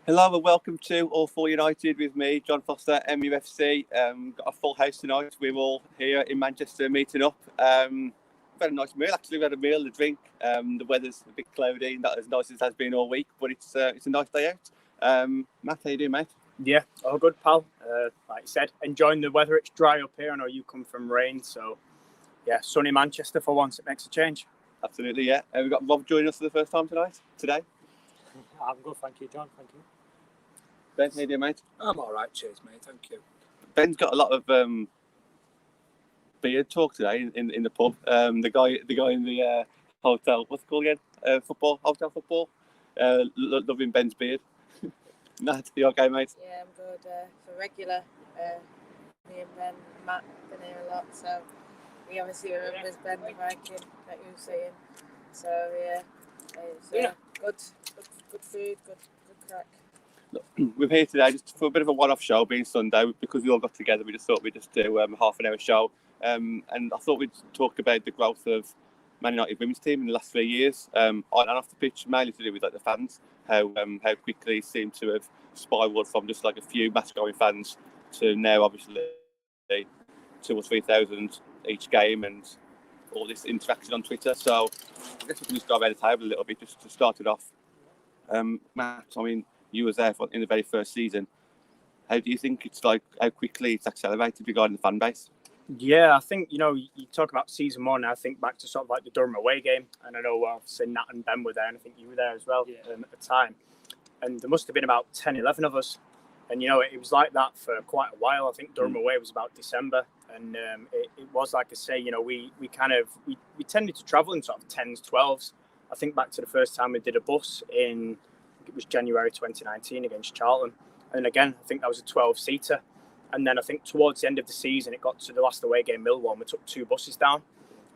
Hello and welcome to All Four United with me, John Foster, MUFC. Got a full house tonight. We're all here in Manchester meeting up. We've had a nice meal, actually. We had a meal, a drink. The weather's a bit cloudy, not as nice as it has been all week, but it's a nice day out. Matt, how you doing, mate? Yeah, all good, pal. Like you said, enjoying the weather. It's dry up here. I know you come from rain, so yeah, sunny Manchester for once. It makes a change. Absolutely, yeah. We've got Rob joining us for the first time today. I'm good, thank you, John. Thank you. Ben, how you doing, mate? I'm all right, cheers, mate. Thank you. Ben's got a lot of beard talk today in the pub. The guy in the hotel, what's it called again? Hotel football. Loving Ben's beard. Nat, you okay, mate? Yeah, I'm good. For regular, me and Ben, Matt, been here a lot, so we obviously remember Ben the Viking that you were saying. So yeah, it's good food, good crack. We're here today just for a bit of a one-off show, being Sunday, because we all got together. We just thought we'd just do half an hour show, and I thought we'd talk about the growth of Man United women's team in the last 3 years, on and off the pitch, mainly to do with like the fans, how quickly it seemed to have spiralled from just like a few match-going fans to now obviously 2,000 or 3,000 each game, and all this interaction on Twitter. So I guess we can just go around the table a little bit just to start it off. Matt, I mean, you was there in the very first season. How do you think it's like how quickly it's accelerated regarding the fan base? Yeah, I think, you talk about season one, I think back to sort of like the Durham away game. And I know obviously Nat and Ben were there, and I think you were there as well at the time. And there must have been about 10, 11 of us. And, it was like that for quite a while. I think Durham away was about December. And it was, like I say, we tended to travel in sort of 10s, 12s. I think back to the first time we did a bus in, it was January 2019 against Charlton. And again, I think that was a 12-seater. And then I think towards the end of the season, it got to the last away game, Millwall, and we took 2 buses down.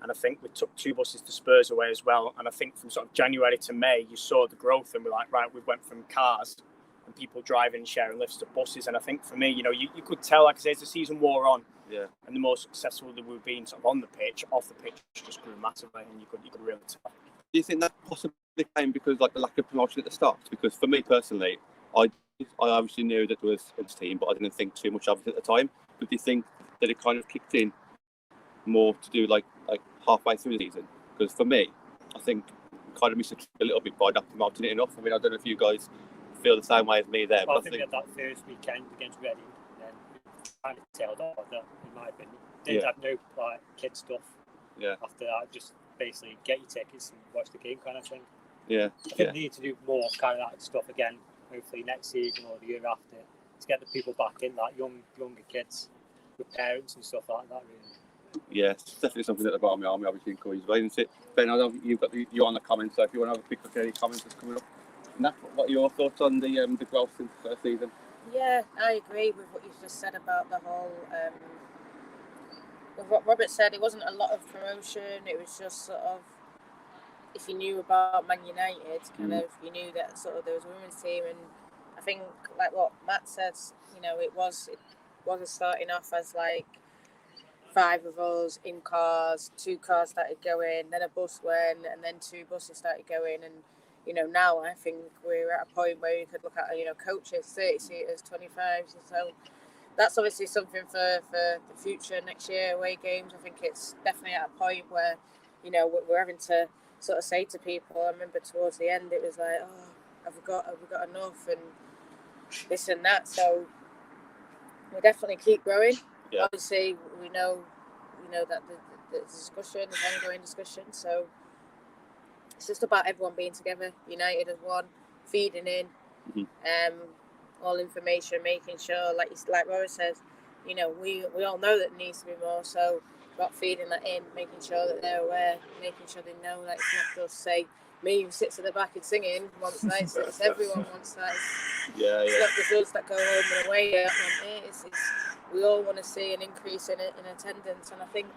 And I think we took 2 buses to Spurs away as well. And I think from sort of January to May, you saw the growth, and we're like, right, we went from cars and people driving and sharing lifts to buses. And I think for me, you could tell, like I say, as the season wore on, and the more successful that we've been sort of on the pitch, off the pitch just grew massively, and you could really tell. Do you think that possibly came because like the lack of promotion at the start? Because for me personally, I obviously knew that there was a team, but I didn't think too much of it at the time. But do you think that it kind of kicked in more to do like halfway through the season? Because for me, I think we kind of missed a little bit by not promoting it enough. I mean, I don't know if you guys feel the same way as me there. Well, I think we had that first weekend against Reading, and then we kind of tailed off that, in my opinion. Didn't have no kid stuff. Yeah. After that, just basically get your tickets and watch the game kind of thing. Yeah. I think we need to do more kind of that stuff again, hopefully next season or the year after, to get the people back in, like younger kids with parents and stuff like that, really. Yeah, it's definitely something that the Barmy Army obviously encourages, isn't it? Ben, I know you're on the comments, so if you want to have a quick look at any comments that's coming up. Nat, what are your thoughts on the growth since the first season? Yeah, I agree with what you just said about the whole. With what Robert said, it wasn't a lot of promotion. It was just sort of, if you knew about Man United, you knew that sort of there was a women's team, and I think like what Matt said, it wasn't starting off as like 5 of us in cars, 2 cars started going, then a bus went, and then 2 buses started going, and now I think we're at a point where you could look at coaches, 30-seaters, 25s, so that's obviously something for the future next year away games. I think it's definitely at a point where we're having to sort of say to people. I remember towards the end it was like, have we got enough and this and that. So we definitely keep growing. Yeah. Obviously we know that the discussion is ongoing discussion. So it's just about everyone being together, united as one, feeding in, all information, making sure, like Rory says, we all know that there needs to be more. So about feeding that in, making sure that they're aware, making sure they know that it's not just say me who sits at the back and singing wants that. It's everyone wants that. It's not just us that go home and away. We all want to see an increase in attendance, and I think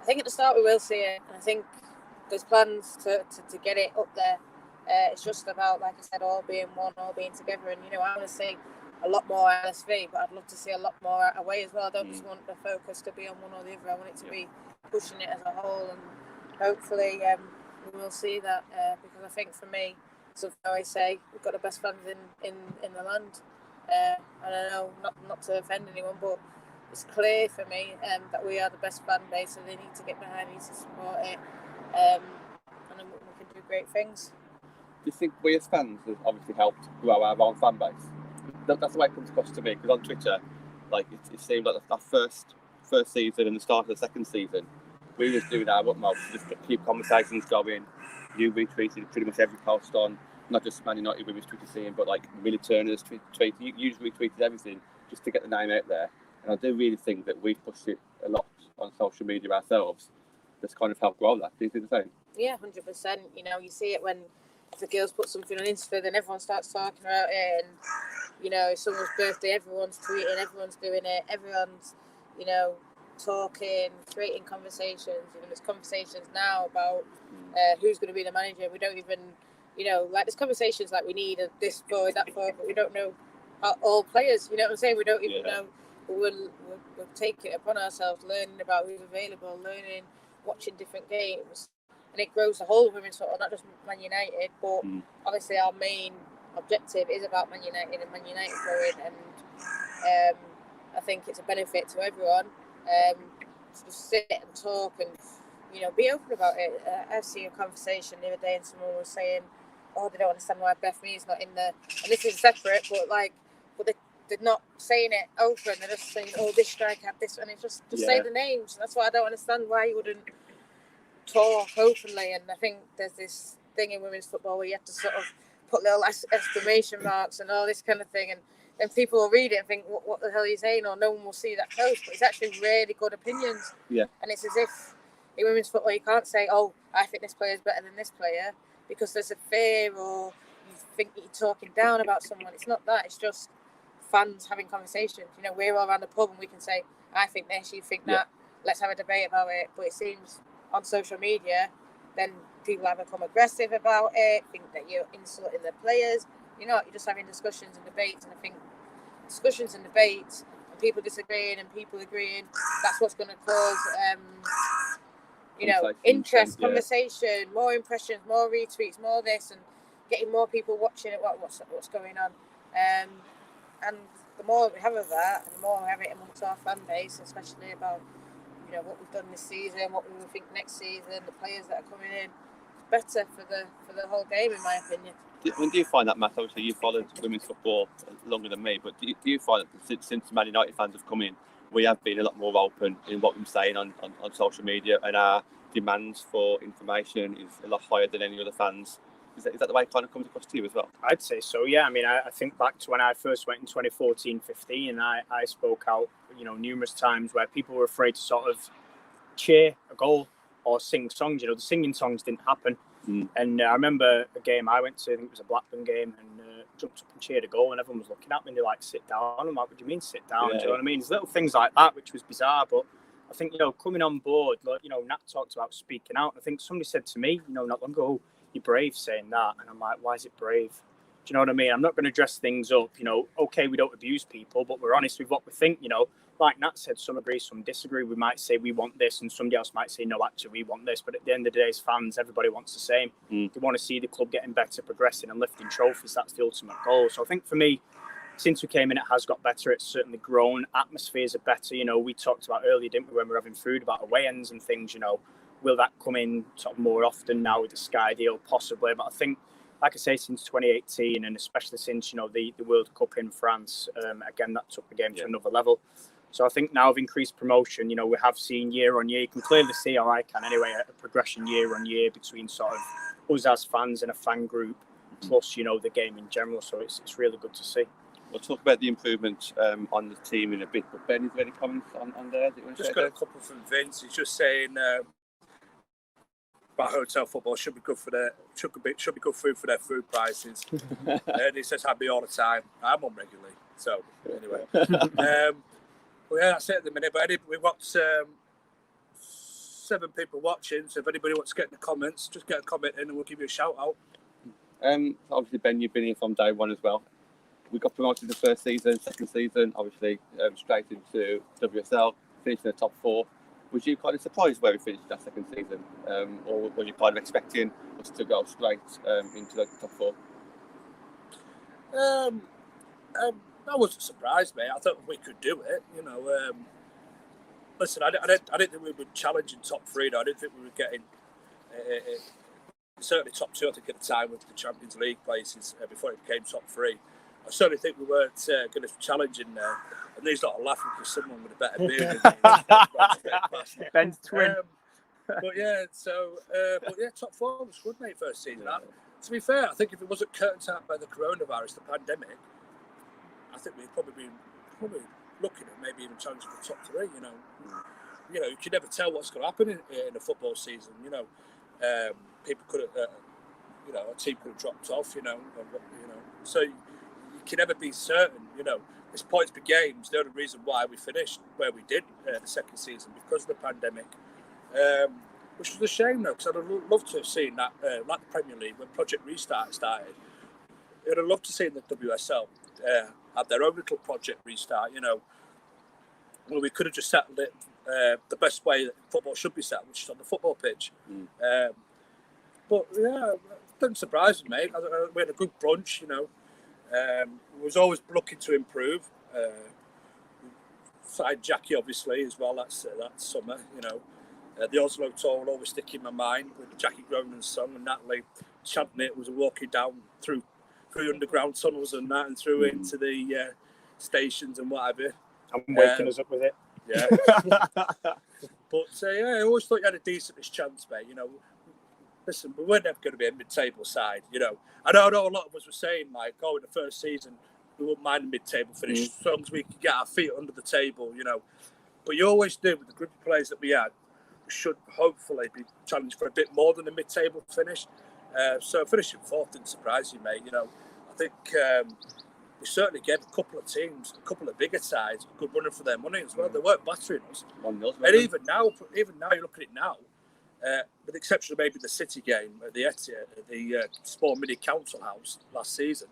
at the start we will see it. And I think there's plans to get it up there. It's just about, like I said, all being one, all being together. And I want to see a lot more LSV, but I'd love to see a lot more away as well. I don't just want the focus to be on one or the other. I want it to be pushing it as a whole, and hopefully we will see that because I think for me, something I always say, we've got the best fans in the land. And I know not to offend anyone, but it's clear for me that we are the best fan base, so they need to get behind it, to support it, and then we can do great things. Do you think we as fans have obviously helped grow our own fan base? That's the way it comes across to me, because on Twitter, like it seemed like our first season and the start of the second season, we were doing our utmost just to keep conversations going. You retweeted pretty much every post on not just Man United women's Twitter scene, but like Millie Turner's tweet. You retweeted everything just to get the name out there. And I do really think that we've pushed it a lot on social media ourselves. That's kind of helped grow that. Do you think the same? Yeah, 100%. You know, you see it when the girls put something on Insta, then everyone starts talking about it. And, you know, it's someone's birthday, everyone's tweeting, everyone's doing it, everyone's, you know, talking, creating conversations. You know, there's conversations now about who's going to be the manager. We don't even, you know, like there's conversations like we need this boy, that boy, but we don't know all players. You know what I'm saying? We don't even know. We'll take it upon ourselves, learning about who's available, watching different games, and it grows the whole women's football, not just Man United. But obviously, our main objective is about Man United and Man United growing, and I think it's a benefit to everyone. To just sit and talk and, you know, be open about it. I see a conversation the other day, and someone was saying, "Oh, they don't understand why Beth Mead's not in there," and this is separate, but they're not saying it open. They're just saying, "Oh, this striker had this," and it's just say the names. That's why I don't understand why you wouldn't talk openly. And I think there's this thing in women's football where you have to sort of put little exclamation marks and all this kind of thing, and then people will read it and think, what the hell are you saying? Or no one will see that post, but it's actually really good opinions. Yeah. And it's as if in women's football you can't say, "Oh, I think this player is better than this player," because there's a fear or you think you're talking down about someone. It's not that. It's just fans having conversations. You know, we're all around the pub and we can say, "I think this, you think that. Let's have a debate about it." But it seems on social media, then people either become aggressive about it, think that you're insulting the players. You're not. You're just having discussions and debates. And I think discussions and debates and people disagreeing and people agreeing, that's what's going to cause, you know, interest, conversation, more impressions, more retweets, more this, and getting more people watching it. What's going on? And the more we have of that, and the more we have it amongst our fan base, especially about, you know, what we've done this season, what we will think next season, the players that are coming in, it's better for the whole game, in my opinion. Do you find that, Matt? Obviously, you followed women's football longer than me, but do you find that since Man United fans have come in, we have been a lot more open in what we're saying on social media, and our demands for information is a lot higher than any other fans? Is that the way it kind of comes across to you as well? I'd say so, yeah. I mean, I think back to when I first went in 2014-15, and I spoke out, you know, numerous times where people were afraid to sort of cheer a goal or sing songs. You know, the singing songs didn't happen. And I remember a game I went to, I think it was a Blackburn game, and jumped up and cheered a goal, and everyone was looking at me and they're like, "Sit down." I'm like, "What do you mean sit down?" Do you know what I mean? There's little things like that, which was bizarre, but I think, you know, coming on board, like, you know, Nat talked about speaking out. I think somebody said to me, you know, not long ago, "Oh, you're brave saying that." And I'm like, why is it brave? Do you know what I mean? I'm not going to dress things up, you know. Okay, we don't abuse people, but we're honest with what we think, you know. Like Nat said, some agree, some disagree. We might say we want this, and somebody else might say, no, actually, we want this. But at the end of the day, as fans, everybody wants the same. They want to see the club getting better, progressing, and lifting trophies. That's the ultimate goal. So I think for me, since we came in, it has got better. It's certainly grown. Atmospheres are better. You know, we talked about earlier, didn't we, when we were having food, about away ends and things, you know. Will that come in sort of more often now with the Sky deal? Possibly. But I think, like I say, since 2018, and especially since, you know, the World Cup in France, again, that took the game to another level. So I think now with increased promotion, you know, we have seen year on year, you can clearly see, or I can anyway, a progression year on year between sort of us as fans and a fan group, plus, you know, the game in general. So it's really good to see. We'll talk about the improvement on the team in a bit, but Ben, is there any comments on there? Just got a couple from Vince. He's just saying about hotel football should be good for should be good food for their food prices. And he says happy all the time. I'm on regularly. So anyway, well, yeah, that's it at the minute. But we've got 7 people watching. So if anybody wants to get in the comments, just get a comment in, and we'll give you a shout out. Obviously, Ben, you've been here from day one as well. We got promoted the first season, second season, obviously straight into WSL, finished in the top 4. Was you kind of surprised where we finished that second season, or were you kind of expecting us to go straight into the top 4? I wasn't surprised, mate. I thought we could do it. Listen, I didn't think we were challenging top 3. No, I didn't think we were getting certainly top 2. I think at the time with the Champions League places before it became top 3. I certainly think we weren't going to challenge in there. And these lot are laughing because someone with a better beard than me. Ben's twin. But yeah, top 4 was good, mate, first season. To be fair, I think if it wasn't curtained out by the coronavirus, the pandemic, I think we'd probably be looking at maybe even challenging for top 3. You can never tell what's going to happen in a football season. People could have, a team could have dropped off. So you can never be certain. It's points per game is the only reason why we finished where we did the second season because of the pandemic, which was a shame though, because I'd have loved to have seen that, like the Premier League when Project Restart started. I'd have loved to see the WSL have their own little Project Restart. Where we could have just settled it the best way that football should be settled, which is on the football pitch. But yeah, it didn't surprise me, mate. We had a good brunch. Was always looking to improve. Signed Jackie obviously as well. That summer, the Oslo tour will always stick in my mind with Jackie Gronin's song and Natalie chanting it. Was walking down through underground tunnels and that, and through into the stations and whatever. And waking us up with it. Yeah. But I always thought you had a decentish chance, mate. Listen, we weren't ever going to be a mid-table side. I know a lot of us were saying, like, in the first season, we wouldn't mind a mid-table finish as long as we could get our feet under the table, But you always do with the group of players that we had. We should hopefully be challenged for a bit more than a mid-table finish. So finishing 4th didn't surprise you, mate. I think we certainly gave a couple of teams, a couple of bigger sides, a good running for their money as well. They weren't battering us. 1-0. And even now, you look at it now, with the exception of maybe the City game at the Etihad, the small mini council house last season,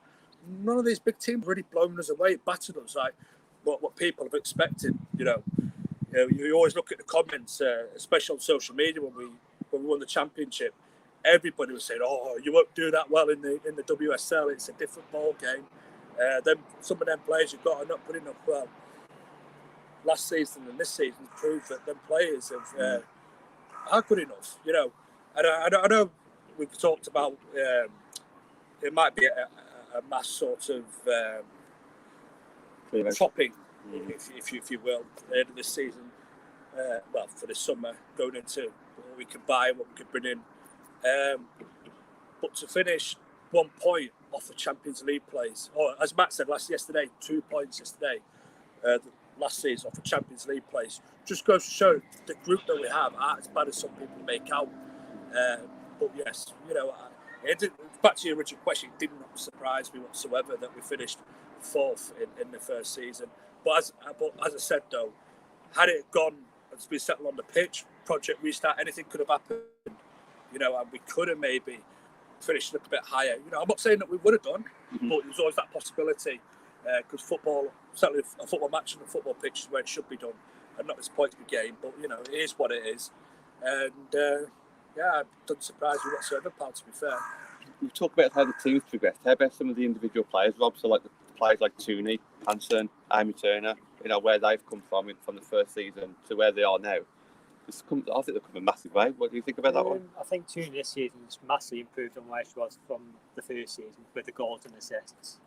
none of these big teams really blown us away, battered us like what people have expected. You always look at the comments, especially on social media when we won the championship. Everybody was saying, "Oh, you won't do that well in the WSL. It's a different ball game." Then some of them players you've got are not putting up well. Last season and this season proved that them players are good enough. And I know we've talked about it might be a mass sort of chopping, if you will, at the end of this season. For the summer, going into what we can buy, what we can bring in. But to finish 1 point off the Champions League place, or as Matt said yesterday, 2 points yesterday, last season off the Champions League place, just goes to show the group that we have aren't as bad as some people make out. But yes, back to your original question, it did not surprise me whatsoever that we finished 4th in the first season. But as I said though, had it gone and been settled on the pitch, Project Restart, anything could have happened. And we could have maybe finished a little bit higher. I'm not saying that we would have done, but there's always that possibility because football, certainly a football match and a football pitch is where it should be done, and not this point per game. But it is what it is, and it doesn't surprise me whatsoever, pal. To be fair, We've talked about how the team's progressed. How about some of the individual players, Rob? So like the players like Tooney, Hansen, Amy Turner. Where they've come from the first season to where they are now. I think they've come a massive way. What do you think about that one? I think Tooney this season's massively improved on where she was from the first season with the goals and assists.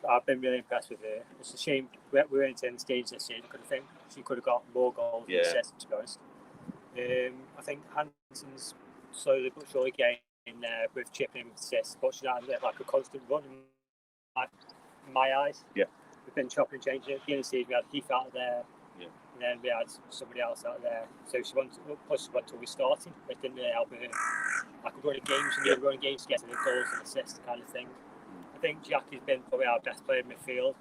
I've been really impressed with her. It's a shame we weren't in the stage this season because I think she could have got more goals and assists, to be honest. I think Hansen's slowly but surely getting there with chipping and assists, but she's not like a constant run in my eyes. Yeah. We've been chopping and changing. At the end of the season, we had Heath out there. Yeah. And then we had somebody else out there. So she wanted to restart it, but it didn't really help her. Like running games, you need running games to get to the goals and assists kind of thing. I think Jackie's been probably our best player in midfield,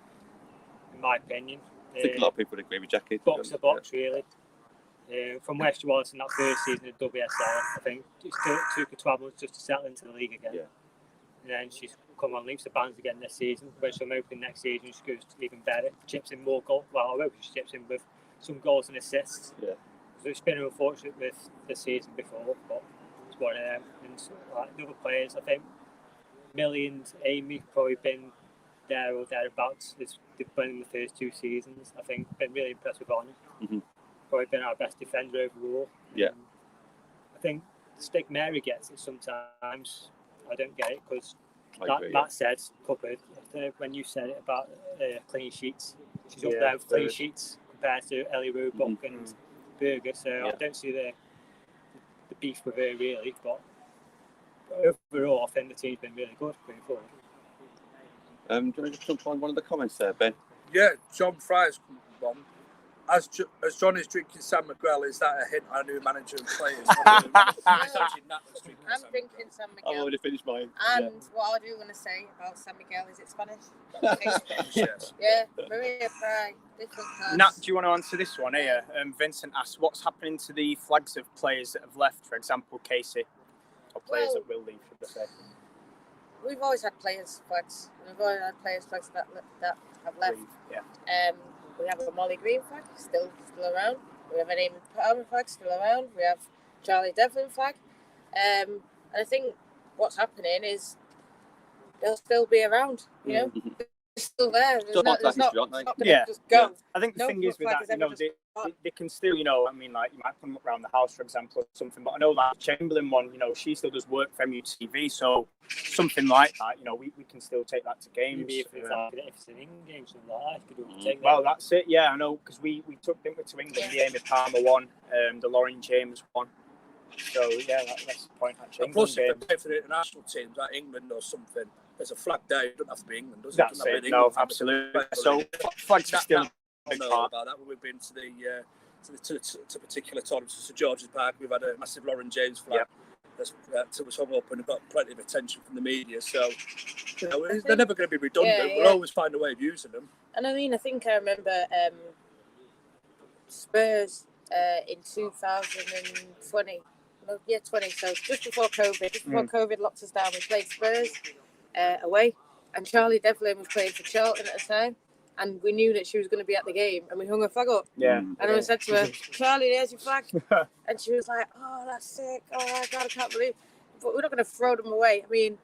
in my opinion. I think a lot of people agree with Jackie. Box to box, really. From where she was in that first season at WSL, I think it took her 12 months just to settle into the league again. Yeah. And then she's come on leaps and bounds again this season. When she'll open next season, she goes even better. Chips in more goals. Well, I hope she chips in with some goals and assists. Yeah. it's been unfortunate with the season before, but it's one of them. And like the other players, I think Millie and Amy probably been there or thereabouts. They've been in the first 2 seasons. I think been really impressed with Honor. Probably been our best defender overall. Yeah. I think the stick Mary gets it sometimes. I don't get it because agree, Matt said, when you said it about clean sheets, she's up there with clean sheets compared to Ellie Roebuck and Berger. So I don't see the beef with her really, but overall, I think the team's been really good going forward. Do you want to just jump on one of the comments there, Ben? Yeah, John Fry's come on. As John is drinking San Miguel, is that a hint on a new manager and players? I'm drinking San Miguel. I've already finished mine. And what I do want to say about San Miguel is it's Spanish. Yes. Yeah, Maria Fry, different class. Nat, do you want to answer this one here? Vincent asked, what's happening to the flags of players that have left, for example, Casey, or players that will leave, should I say? We've always had players' flags. We've always had players' flags that have left. Yeah. We have a Molly Green flag, still around. We have an Amy Palmer flag, still around. We have Charlie Devlin flag. And I think what's happening is they'll still be around, you know. They're still there. Still not going to just go. I think the thing is with that, you know, they can still, you know, I mean, like, you might put them up around the house, for example, or something, but I know that Chamberlain one, you know, she still does work for MUTV, so something like that, you know, we can still take that to games. Maybe if it's an England game, something like that, you could take that. Well, that's it, yeah, I know, because we took them to England, the Amy Palmer one, the Lauren James one. So, yeah, that's the point, actually. And plus, if they play for the international teams, like England or something, there's a flag there. It doesn't have to be England, does it? That's it. No, absolutely. So flags are still a big part about that. We've been to particular tournaments, to St George's Park. We've had a massive Lauren James flag that's hung up and got plenty of attention from the media. So you know, they're never going to be redundant. We'll always find a way of using them. And I mean, I think I remember Spurs in 2020. Well, 20. So just before COVID locked us down, we played Spurs away, and Charlie Devlin was playing for Charlton at the time, and we knew that she was going to be at the game, and we hung her flag up. And I said to her, Charlie, there's your flag. And she was like, oh, that's sick. Oh my God, I can't believe it. But we're not going to throw them away. I mean,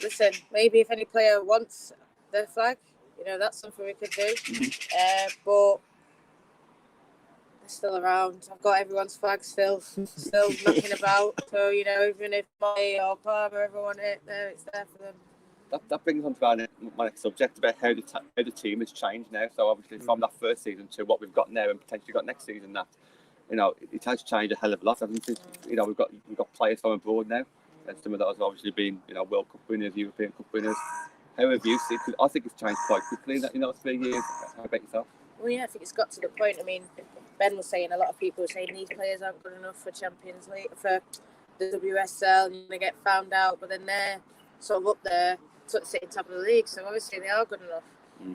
listen, maybe if any player wants their flag, you know, that's something we could do. But they're still around. I've got everyone's flag still knocking about. So, you know, even if Molly or Palmer, everyone it's there for them. That brings on to my next subject about how the team has changed now. So obviously from that first season to what we've got now and potentially got next season, that, you know, it has changed a hell of a lot, hasn't it? You know, we've got players from abroad now, and some of those have obviously been, you know, World Cup winners, European Cup winners. How have you seen it? I think it's changed quite quickly in that, 3 years. How about yourself? Well, yeah, I think it's got to the point. I mean, Ben was saying, a lot of people were saying these players aren't good enough for Champions League, for the WSL, and they get found out, but then they're sort of up there, sort of sitting top of the league. So obviously they are good enough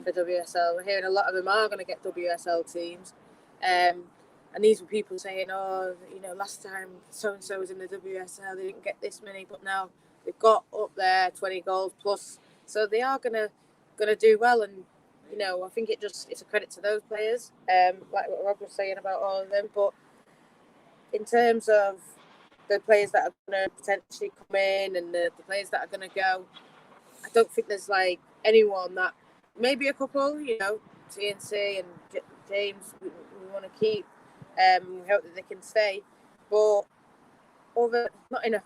for WSL. We're hearing a lot of them are going to get WSL teams. And these were people saying, oh, you know, last time so-and-so was in the WSL, they didn't get this many, but now they've got up there 20 goals plus. So they are gonna do well, and you know, I think it's a credit to those players, like what Rob was saying about all of them. But in terms of the players that are going to potentially come in and the players that are going to go, I don't think there's like anyone that, maybe a couple, you know, TNC and James we want to keep. We hope that they can stay, but not in a,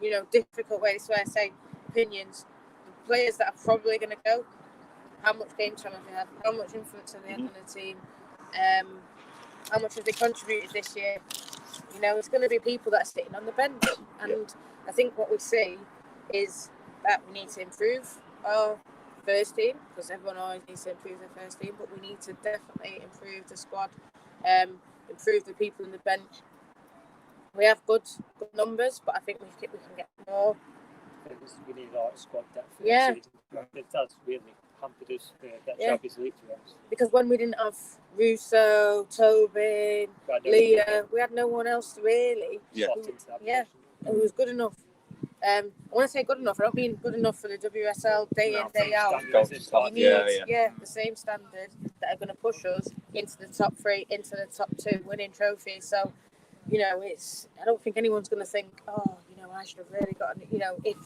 you know, difficult way. This way I say opinions. The players that are probably going to go, how much game time have they had? How much influence have they had on the team? How much have they contributed this year? You know, it's going to be people that are sitting on the bench. And I think what we see is that we need to improve our first team, because everyone always needs to improve their first team, but we need to definitely improve the squad, improve the people in the bench. We have good numbers, but I think we can get more. We need a lot of squad depth. Yeah. That's really hampered us for that Champions League, to be honest. Because when we didn't have Russo, Tobin, Leah, we had no one else really. Who was good enough. I want to say good enough. I don't mean good enough for the WSL day in, day out. You need the same standard that are going to push us into the top 3, into the top 2, winning trophies. So you know, I don't think anyone's going to think, oh, you know, I should have really gotten, you know, if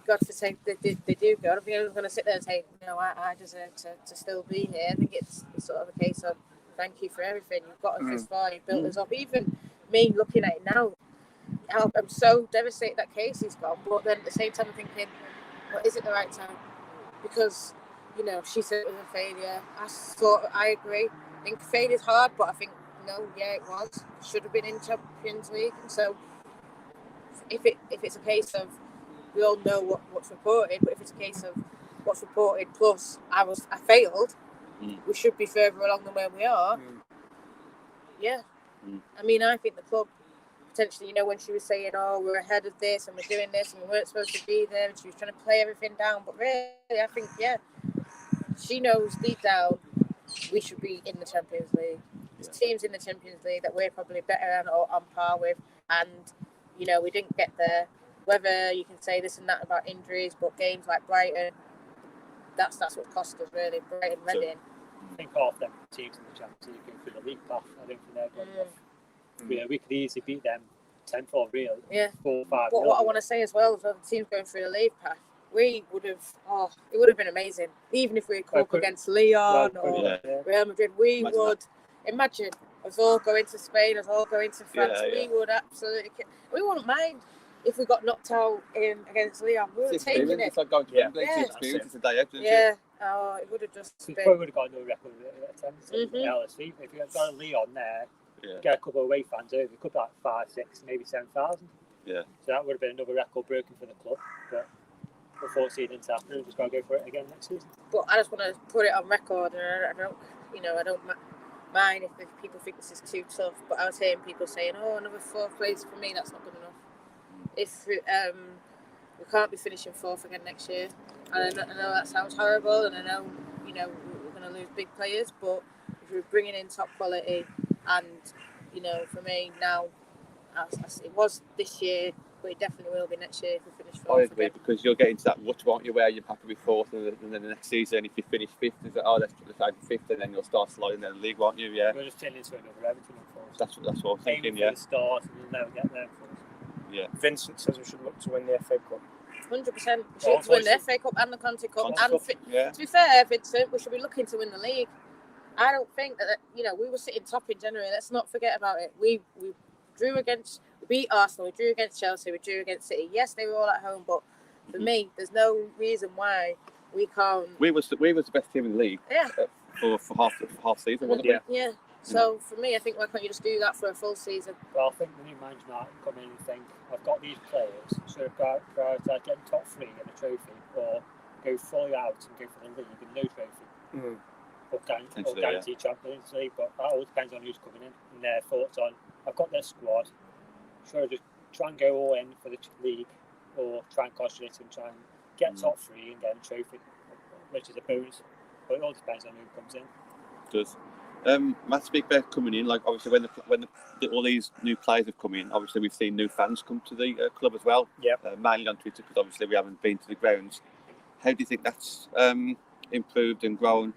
God forsake they do go. I don't think anyone's going to sit there and say, no, I deserve to still be here. I think it's sort of a case of thank you for everything. You've got us this far, you've built us up. Even me looking at it now, I'm so devastated that Casey's gone, but then at the same time I'm thinking, well, is it the right time? Because, you know, she said it was a failure. I agree. I think failure's hard, but I think, no, yeah, it was. Should have been in Champions League. And so if it's a case of, we all know what's reported, but if it's a case of what's reported plus I failed, we should be further along than where we are. Yeah. I mean, I think the club potentially, you know, when she was saying, oh, we're ahead of this and we're doing this and we weren't supposed to be there, and she was trying to play everything down, but really, I think, yeah, she knows deep down we should be in the Champions League. There's teams in the Champions League that we're probably better on par with, and, you know, we didn't get there. Whether you can say this and that about injuries, but games like Brighton, that's what cost us, really. Brighton, Reading. I think half them teams in the Champions League going through the league path. I don't think they're good enough. Yeah, we could easily beat them 10-4, really. Yeah. 4-5. But what I want to say as well, for the teams going through the league path, we would have, it would have been amazing. Even if we had come up against Leon or Real Madrid, we would, imagine us all going to Spain, us all going to France, we would absolutely, we wouldn't mind if we got knocked out against Leon. We were taking it. It's like going to Wembley, it's a day out, isn't it? Oh, it would have just been... We probably would have got no record attendance at LSV. If you had got a Leon there, get a couple of away fans over, it could be like 5, 6, maybe 7,000. Yeah. So that would have been another record broken for the club. But unfortunately, it didn't happen. We're just going to go for it again next season. But I just want to put it on record, and I don't mind if people think this is too tough. But I was hearing people saying, "Oh, another 4th place for me. That's not good enough. If we can't be finishing 4th again next year." And I know that sounds horrible, and I know, you know, we're going to lose big players, but if we're bringing in top quality, and, you know, for me now, it was this year, but it definitely will be next year if we finish 4th. I agree, because you'll get into that rut, won't you, where you're happy with 4th, and then the next season, if you finish 5th, it's like, let's aim for 5th, and then you'll start sliding down the league, won't you? Yeah. We're just turning into another Everton, unfortunately. That's what I'm thinking, for the start, and we'll never get there. Yeah. Vincent says we should look to win the FA Cup. 100%. We should look to win the FA Cup and the Conti Cup. To be fair, Vincent, we should be looking to win the league. I don't think that, you know, we were sitting top in January. Let's not forget about it. We beat Arsenal, we drew against Chelsea, we drew against City. Yes, they were all at home, but for me, there's no reason why we can't. We was the best team in the league. Yeah. For half season, wasn't we? Yeah. So for me, I think, why can't you just do that for a full season? Well, I think the new manager might come in and think, I've got these players, so prioritise getting top 3 and a trophy, or go fully out and go for the league and no trophy. Or guarantee Champions League, but that all depends on who's coming in and their thoughts on, I've got this squad, should I just try and go all in for the league, or try and concentrate and try and get top 3 and get a trophy, which is a bonus, but it all depends on who comes in. It does. Matt, speak about coming in, like obviously when all these new players have come in, obviously we've seen new fans come to the club as well. Mainly on Twitter, because obviously we haven't been to the grounds. How do you think that's improved and grown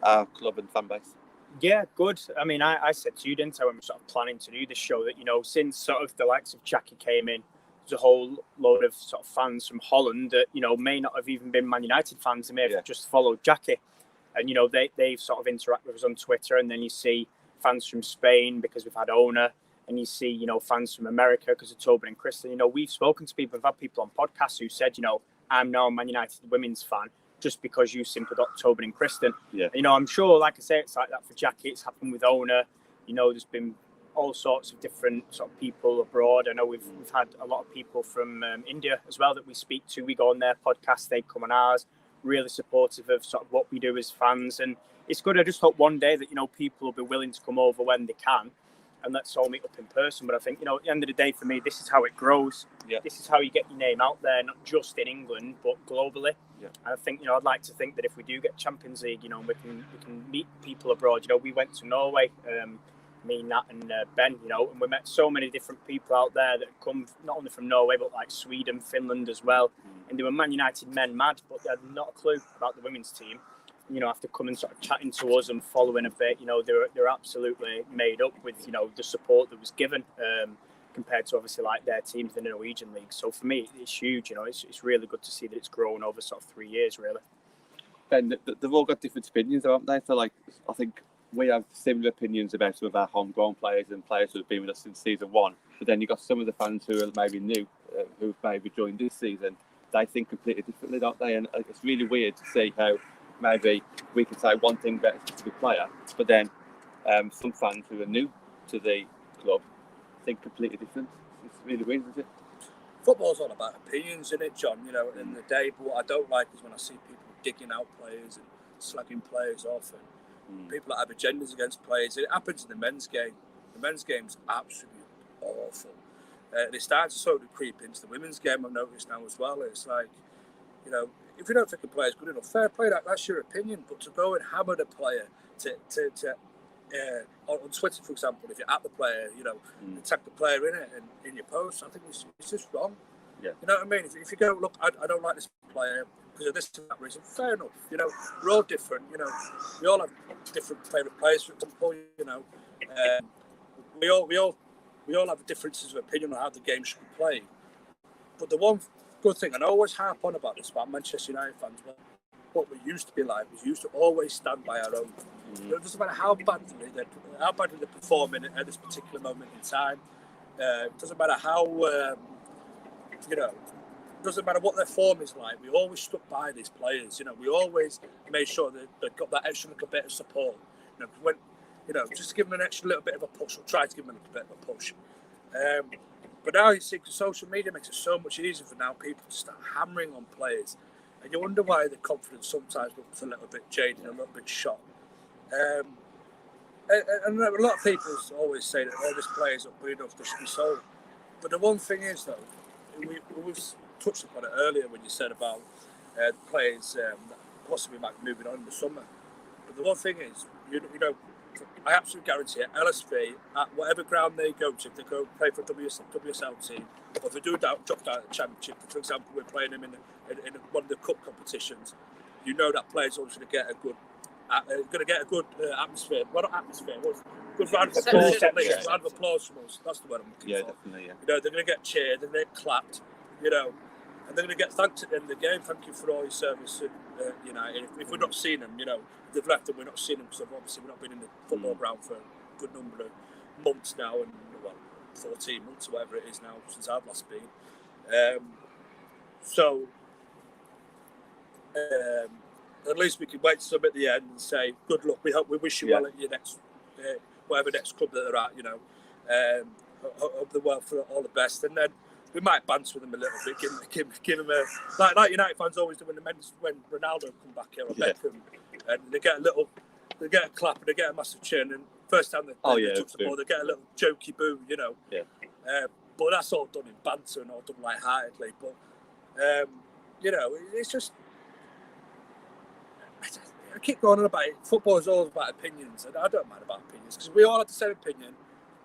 our club and fan base? Yeah, good. I mean, I said to you, didn't I, when we were sort of planning to do this show, that, you know, since sort of the likes of Jackie came in, there's a whole load of sort of fans from Holland that, you know, may not have even been Man United fans. They may have just followed Jackie. And, you know, they've sort of interacted with us on Twitter. And then you see fans from Spain because we've had Ona. And you see, you know, fans from America because of Tobin and Kristen. You know, we've spoken to people, we've had people on podcasts who said, you know, I'm now a Man United women's fan just because you simply got Tobin and Kristen. Yeah. You know, I'm sure, like I say, it's like that for Jackie. It's happened with Ona. You know, there's been all sorts of different sort of people abroad. I know we've had a lot of people from India as well that we speak to. We go on their podcast, they come on ours. Really supportive of sort of what we do as fans, and it's good. I just hope one day that, you know, people will be willing to come over when they can, and let's all meet up in person. But I think, you know, at the end of the day, for me, this is how it grows. This is how you get your name out there, not just in England but globally. And I think, you know, I'd like to think that if we do get Champions League, you know, we can meet people abroad. You know, we went to Norway, me, Nat and Ben, you know, and we met so many different people out there that come not only from Norway but like Sweden, Finland as well. And they were Man United men mad, but they had not a clue about the women's team. after coming sort of chatting to us and following a bit, they're absolutely made up with, the support that was given compared to obviously like their teams in the Norwegian league. So for me, it's huge. It's really good to see that it's grown over sort of 3 years, really. Ben, they've all got different opinions, haven't they? So, like, I think we have similar opinions about some of our homegrown players and players who have been with us since season one. But then you've got some of the fans who are maybe new, who've maybe joined this season. They think completely differently, don't they? And it's really weird to see how maybe we can say one thing about a specific player, but then some fans who are new to the club think completely different. It's really weird, isn't it? Football's all about opinions, isn't it, John? At the end of the day, but what I don't like is when I see people digging out players and slagging players off, and people that have agendas against players. It happens in the men's game. The men's game's absolutely awful. And it's starting to sort of creep into the women's game, I've noticed now as well. It's like, if you don't think a player's good enough, fair play, that's your opinion. But to go and hammer the player, on Twitter, for example, if you're at the player, attack the player in it and in your post, I think it's just wrong. Yeah. You know what I mean? If you go, look, I don't like this player because of this and that reason, fair enough. We're all different. We all have different favourite players, for example. We all have differences of opinion on how the game should be played. But the one good thing, and I always harp on about this about Manchester United fans, what we used to be like, we used to always stand by our own. It doesn't matter how badly they're performing at this particular moment in time. It doesn't matter how, it doesn't matter what their form is like. We always stuck by these players. We always made sure that they got that extra little bit of support. Just give them an extra little bit of a push, or try to give them a little bit of a push. But now you see, social media makes it so much easier for now people to start hammering on players. And you wonder why the confidence sometimes looks a little bit jaded, a little bit shot. And a lot of people always say that all these players are good enough, they should be sold. But the one thing is, though, we've touched upon it earlier when you said about the players possibly might be moving on in the summer. But the one thing is, I absolutely guarantee it, LSV, at whatever ground they go to, if they go play for a WSL team, or if they do drop down at the Championship, for example, we're playing them in one of the cup competitions, that player's always going to get a good atmosphere. Well, not atmosphere, good round of applause. Round of applause from us. That's the word I'm looking for. Definitely, yeah. They're going to get cheered, they're going to get clapped, and they're going to get thanked at the end of the game. Thank you for all your service. If we're not seeing them, they've left and we're not seeing them because obviously we've not been in the football ground for a good number of months now, and 14 months or whatever it is now since I've last been. At least we can wait to them at the end and say, good luck, we wish you well at your next, whatever next club that they're at, hope they're well for all the best. And then we might banter with them a little bit, give them a, like United fans always do when Ronaldo come back here, or Beckham, and they get a clap and they get a massive cheer, and first time they touch the ball, they get a little jokey boo, but that's all done in banter and all done lightheartedly. But it's just, I keep going on about it. Football is all about opinions, and I don't mind about opinions because we all have the same opinion.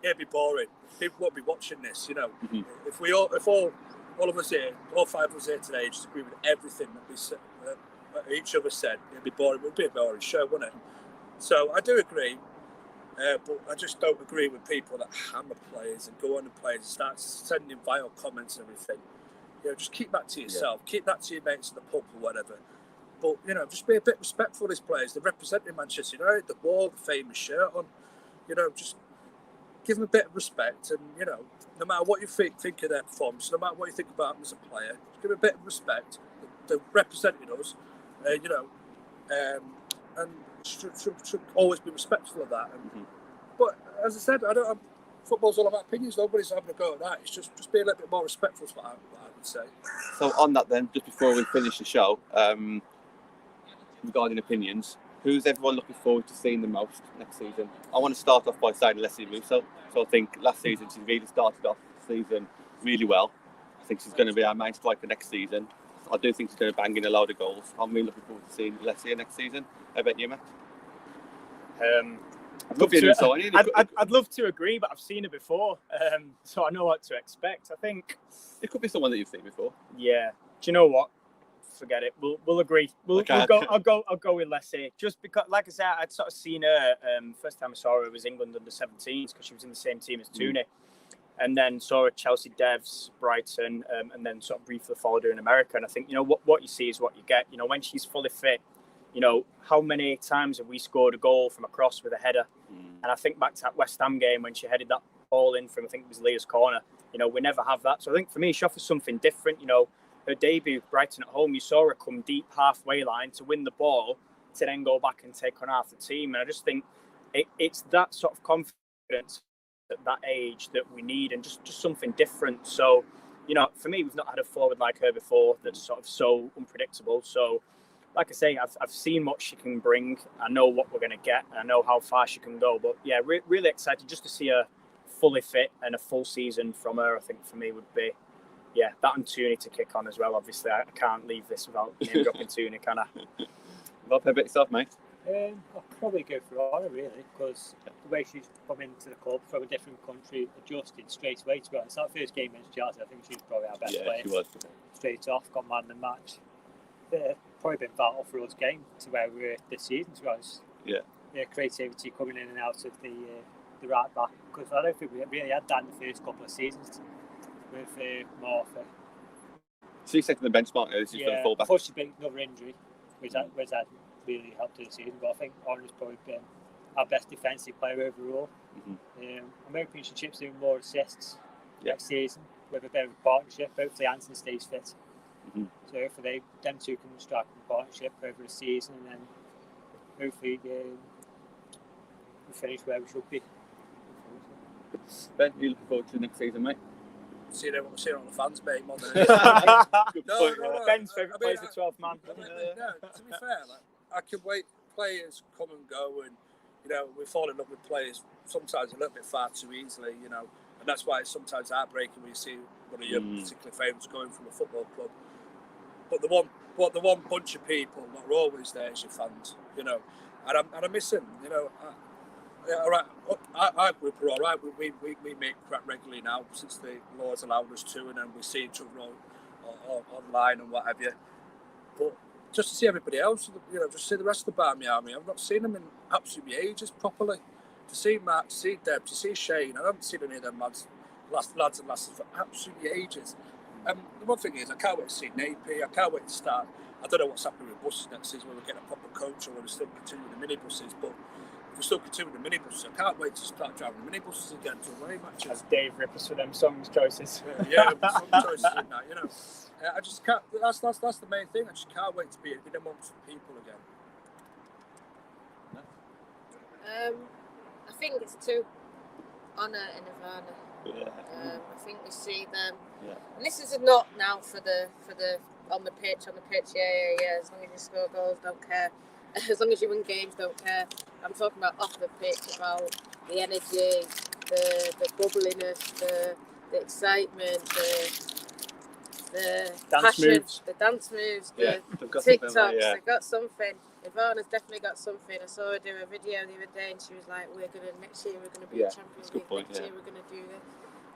It'd be boring. People won't be watching this, If all of us here, all five of us here today, just agree with everything that we said, each of us said, it'd be boring. It would be a boring show, wouldn't it? So I do agree, but I just don't agree with people that hammer players and go on and players and start sending vile comments and everything. Just keep that to yourself. Keep that to your mates in the pub or whatever. But just be a bit respectful of these players. They're representing Manchester United, the wall, the famous shirt on. Just give them a bit of respect, and no matter what you think of their performance, no matter what you think about them as a player, just give them a bit of respect. They're representing us, and should always be respectful of that. But as I said, football's all about opinions. Nobody's having a go at that. It's just be a little bit more respectful. Is what I would say. So on that then, just before we finish the show, regarding opinions, who's everyone looking forward to seeing the most next season? I want to start off by saying Leslie Musso. So I think last season she really started off the season really well. I think she's going to be our main striker next season. I do think she's going to bang in a load of goals. I'm really looking forward to seeing Leslie next season. How about you, Matt? I'd love to agree, but I've seen her before, so I know what to expect. I think it could be someone that you've seen before. Yeah. Do you know what? forget it. We'll agree. Okay. We'll go. I'll go with Leslie. Just because, like I said, I'd sort of seen her. First time I saw her was England under-17s because she was in the same team as Tooney, and then saw her at Chelsea Devs, Brighton, and then sort of briefly followed her in America. And I think what you see is what you get. When she's fully fit, how many times have we scored a goal from a cross with a header? And I think back to that West Ham game when she headed that ball in from, I think it was Leah's corner. We never have that. So I think for me, she offers something different. Her debut, Brighton at home, you saw her come deep halfway line to win the ball, to then go back and take on half the team. And I just think it's that sort of confidence at that age that we need, and just something different. So, for me, we've not had a forward like her before that's sort of so unpredictable. So, like I say, I've seen what she can bring. I know what we're going to get. I know how far she can go. But yeah, really excited just to see her fully fit, and a full season from her. I think for me would be, that and Tooney to kick on as well. Obviously, I can't leave this without name dropping Tooney, can I? Rob, how about yourself, mate? I'll probably go for Anna, really, because the way she's come into the club from a different country, adjusted straight away, to be honest. That first game against Chelsea, I think she's probably our best player. She was. Straight off, got man of the match. Probably been vital for us game to where we were this season, to be honest. Yeah. Creativity coming in and out of the right back, because I don't think we really had that in the first couple of seasons with Martha. She's taking the benchmark now. She's for the full back. Plus she's been another injury, which had really helped her this season. But I think Anna's probably been our best defensive player overall. I'm hoping she chips in more assists next season with a bit of a partnership. Hopefully Anson stays fit. So hopefully them two can strike a partnership over the season, and then hopefully we finish where we should be. Ben, you looking forward to the next season, mate? See all the fans, mate, more than Good point. Ben's favourite player is the 12th man. To be fair, I can wait. Players come and go, and we fall in love with players sometimes a little bit far too easily, and that's why it's sometimes heartbreaking when you see one of your particular favourites going from a football club. But the one bunch of people that are always there is your fans, and I miss them, all right, our group are all right. We make crap regularly now since the Lord's allowed us to, and then we see each other online and what have you. But just to see everybody else, just see the rest of the Barmy Army. I've not seen them in absolutely ages properly. To see Matt, to see Deb, to see Shane, I haven't seen any of them lads and lasses for absolutely ages. The one thing is, I can't wait to see Napier. I can't wait to start. I don't know what's happening with buses next season, whether we're getting a proper coach or whether we're still continuing the minibuses. But if we're still continuing the minibuses, I can't wait to start driving the minibuses again to away matches. As Dave rippers for them songs choices. Yeah, some choices in that. I just can't. That's the main thing. I just can't wait to be in amongst people again. I think it's two, Anna and Ivana. I think we see them, and this is not now for the on the pitch. Yeah. As long as you score goals, don't care. As long as you win games, don't care. I'm talking about off the pitch, about the energy, the bubbliness, the excitement, the dance passion, moves. the dance moves, the TikToks. They've got something. Ivana's definitely got something. I saw her do a video the other day, and she was like, next year we're going to be a Champions League. Next year we're going to do this.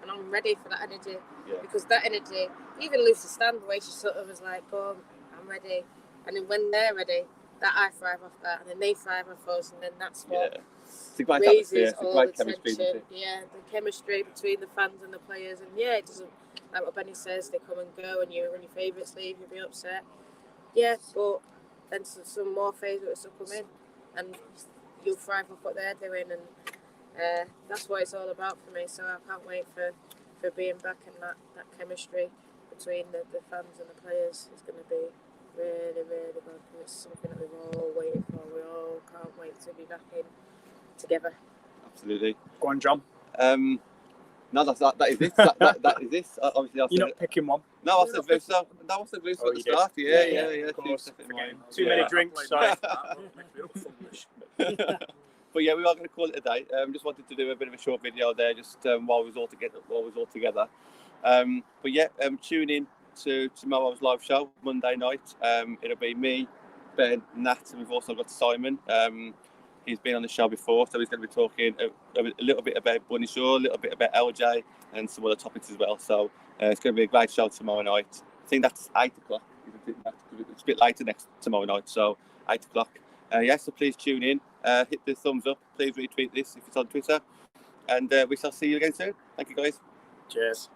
And I'm ready for that energy. Because that energy, even Lucy Stan, the way she sort of was like, boom, I'm ready. And then when they're ready, that I thrive off that, and then they thrive off us, and then that's what raises all the tension. Yeah, the chemistry between the fans and the players. And it doesn't, like what Benny says, they come and go, and when your favourites leave, you'll be upset. Yeah, but then some more favourites will come in, and you'll thrive off what they're doing, and that's what it's all about for me. So I can't wait for being back, and that chemistry between the fans and the players is going to be really, really good. It's something that we've all waited for. We all can't wait to be back in together. Absolutely. Go on, John. No, that is this. That is this. Obviously, You're not picking one. No, I said Russo. That was the Russo at the start. Yeah. Of course. Too many drinks. Sorry. But yeah, we are going to call it a day. Just wanted to do a bit of a short video there, just while we was all together. But yeah, tune in to tomorrow's live show Monday night. It'll be me, Ben, Nat, and we've also got Simon. He's been on the show before, so he's going to be talking a little bit about Bunny Shaw, a little bit about LJ, and some other topics as well. So it's going to be a great show tomorrow night. I think that's 8 o'clock. It's a bit later tomorrow night, so 8 o'clock. So please tune in, hit the thumbs up, please retweet this if it's on Twitter, and we shall see you again soon. Thank you, guys. Cheers.